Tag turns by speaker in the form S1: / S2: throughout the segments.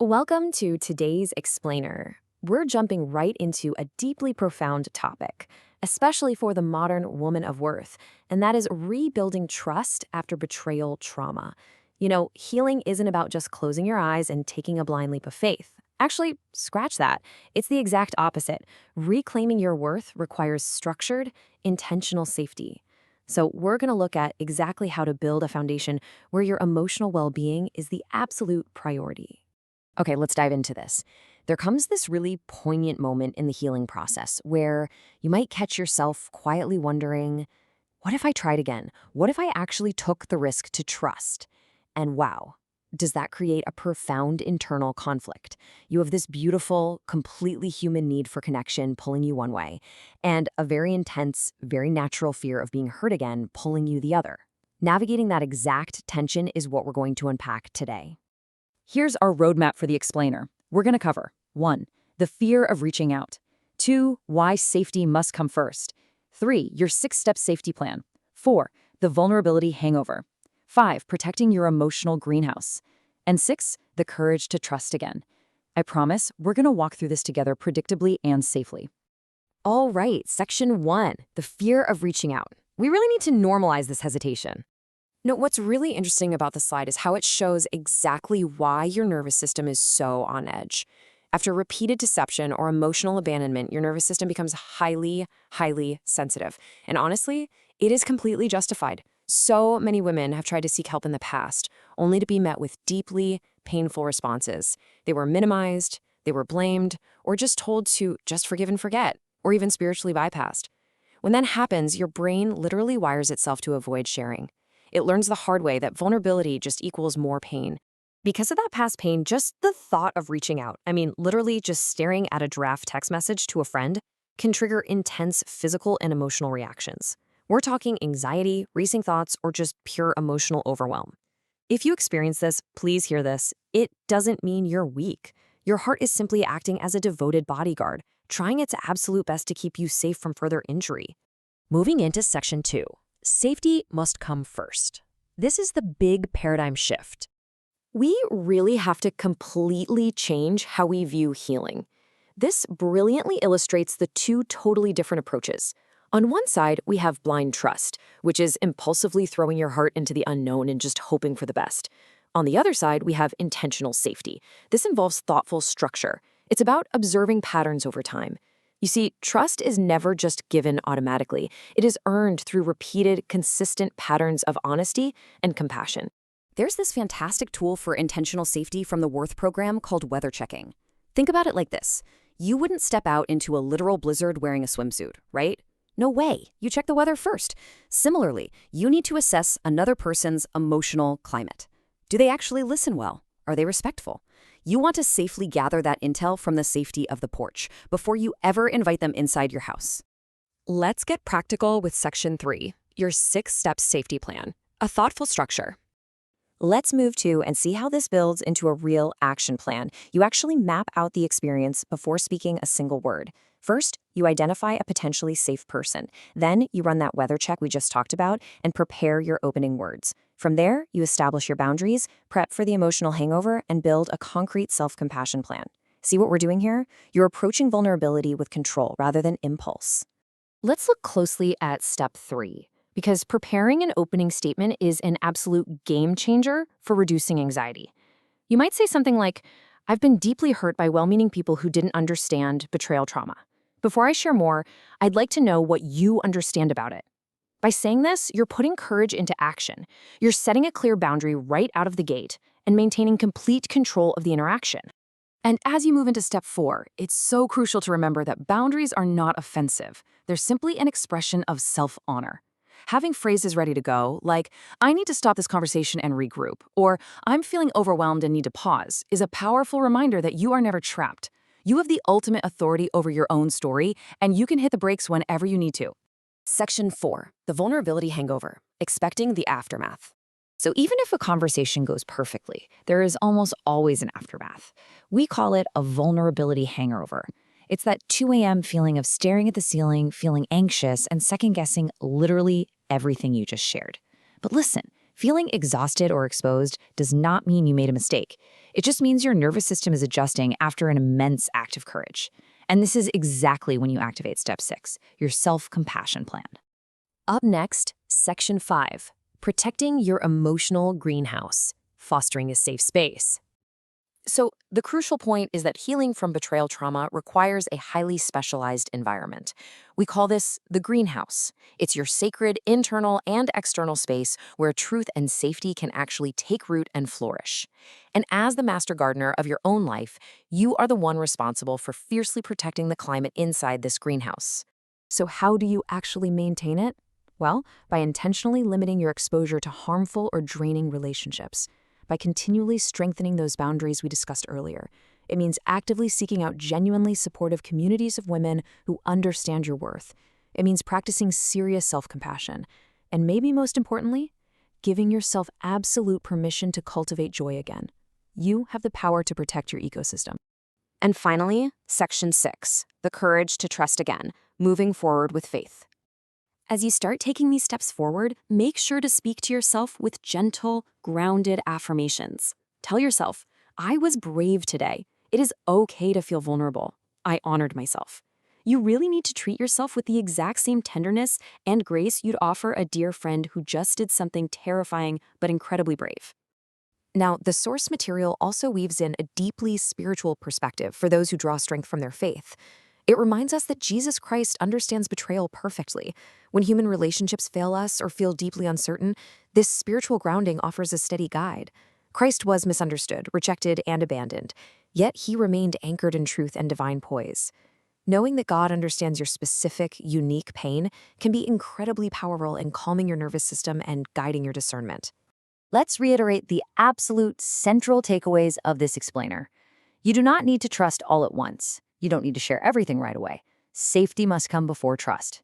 S1: Welcome to today's explainer. We're jumping right into a deeply profound topic, especially for the modern woman of worth, and that is rebuilding trust after betrayal trauma. Healing isn't about just closing your eyes and taking a blind leap of faith. Actually, scratch that. It's the exact opposite. Reclaiming your worth requires structured, intentional safety. So, we're going to look at exactly how to build a foundation where your emotional well being is the absolute priority. Okay, let's dive into this. There comes this really poignant moment in the healing process where you might catch yourself quietly wondering, what if I tried again? What if I actually took the risk to trust? And wow, does that create a profound internal conflict? You have this beautiful, completely human need for connection pulling you one way, and a very intense, very natural fear of being hurt again pulling you the other. Navigating that exact tension is what we're going to unpack today.
S2: Here's our roadmap for the explainer. We're going to cover 1. The fear of reaching out. 2. Why safety must come first. 3. Your 6-step safety plan. 4. The vulnerability hangover. 5. Protecting your emotional greenhouse. And 6. The courage to trust again. I promise we're going to walk through this together predictably and safely.
S1: All right, section 1, the fear of reaching out. We really need to normalize this hesitation. Now, what's really interesting about the slide is how it shows exactly why your nervous system is so on edge. After repeated deception or emotional abandonment, your nervous system becomes highly, highly sensitive. And honestly, it is completely justified. So many women have tried to seek help in the past, only to be met with deeply painful responses. They were minimized, they were blamed, or just told to just forgive and forget, or even spiritually bypassed. When that happens, your brain literally wires itself to avoid sharing. It learns the hard way that vulnerability just equals more pain. Because of that past pain, just the thought of reaching out, literally just staring at a draft text message to a friend, can trigger intense physical and emotional reactions. We're talking anxiety, racing thoughts, or just pure emotional overwhelm. If you experience this, please hear this. It doesn't mean you're weak. Your heart is simply acting as a devoted bodyguard, trying its absolute best to keep you safe from further injury. Moving into section 2. Safety must come first. This is the big paradigm shift. We really have to completely change how we view healing. This brilliantly illustrates the two totally different approaches. On one side, we have blind trust, which is impulsively throwing your heart into the unknown and just hoping for the best. On the other side, we have intentional safety. This involves thoughtful structure. It's about observing patterns over time. You see, trust is never just given automatically. It is earned through repeated, consistent patterns of honesty and compassion. There's this fantastic tool for intentional safety from the Worth program called weather checking. Think about it like this. You wouldn't step out into a literal blizzard wearing a swimsuit, right? No way. You check the weather first. Similarly, you need to assess another person's emotional climate. Do they actually listen well? Are they respectful? You want to safely gather that intel from the safety of the porch before you ever invite them inside your house. Let's get practical with section 3, your 6-step safety plan, a thoughtful structure. Let's move to and see how this builds into a real action plan. You actually map out the experience before speaking a single word. First, you identify a potentially safe person. Then you run that weather check we just talked about and prepare your opening words. From there, you establish your boundaries, prep for the emotional hangover, and build a concrete self-compassion plan. See what we're doing here? You're approaching vulnerability with control rather than impulse. Let's look closely at step 3, because preparing an opening statement is an absolute game changer for reducing anxiety. You might say something like, I've been deeply hurt by well-meaning people who didn't understand betrayal trauma. Before I share more, I'd like to know what you understand about it. By saying this, you're putting courage into action. You're setting a clear boundary right out of the gate and maintaining complete control of the interaction. And as you move into step 4, it's so crucial to remember that boundaries are not offensive. They're simply an expression of self-honor. Having phrases ready to go, like, I need to stop this conversation and regroup, or I'm feeling overwhelmed and need to pause, is a powerful reminder that you are never trapped. You have the ultimate authority over your own story, and you can hit the brakes whenever you need to. Section 4, the vulnerability hangover, expecting the aftermath. So even if a conversation goes perfectly, there is almost always an aftermath. We call it a vulnerability hangover. It's that 2 a.m. feeling of staring at the ceiling, feeling anxious, and second-guessing literally everything you just shared. But listen,
S2: Feeling exhausted or exposed does not mean you made a mistake. It just means your nervous system is adjusting after an immense act of courage. And this is exactly when you activate step 6, your self-compassion plan.
S1: Up next, Section 5, protecting your emotional greenhouse, fostering a safe space. So, the crucial point is that healing from betrayal trauma requires a highly specialized environment. We call this the greenhouse. It's your sacred internal and external space where truth and safety can actually take root and flourish. And as the master gardener of your own life, you are the one responsible for fiercely protecting the climate inside this greenhouse. So, how do you actually maintain it? Well, by intentionally limiting your exposure to harmful or draining relationships. By continually strengthening those boundaries we discussed earlier. It means actively seeking out genuinely supportive communities of women who understand your worth. It means practicing serious self-compassion. And maybe most importantly, giving yourself absolute permission to cultivate joy again. You have the power to protect your ecosystem. And finally, Section 6, the courage to trust again, moving forward with faith. As you start taking these steps forward, make sure to speak to yourself with gentle, grounded affirmations. Tell yourself, I was brave today. It is okay to feel vulnerable. I honored myself. You really need to treat yourself with the exact same tenderness and grace you'd offer a dear friend who just did something terrifying but incredibly brave. Now, the source material also weaves in a deeply spiritual perspective for those who draw strength from their faith. It reminds us that Jesus Christ understands betrayal perfectly. When human relationships fail us or feel deeply uncertain, this spiritual grounding offers a steady guide. Christ was misunderstood, rejected, and abandoned, yet he remained anchored in truth and divine poise. Knowing that God understands your specific, unique pain can be incredibly powerful in calming your nervous system and guiding your discernment.
S2: Let's reiterate the absolute central takeaways of this explainer. You do not need to trust all at once. You don't need to share everything right away. Safety must come before trust.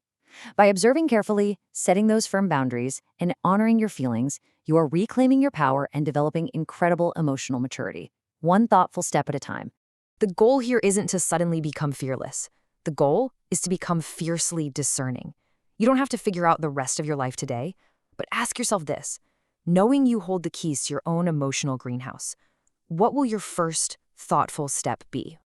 S2: By observing carefully, setting those firm boundaries, and honoring your feelings, you are reclaiming your power and developing incredible emotional maturity, one thoughtful step at a time.
S1: The goal here isn't to suddenly become fearless. The goal is to become fiercely discerning. You don't have to figure out the rest of your life today, but ask yourself this. Knowing you hold the keys to your own emotional greenhouse, what will your first thoughtful step be?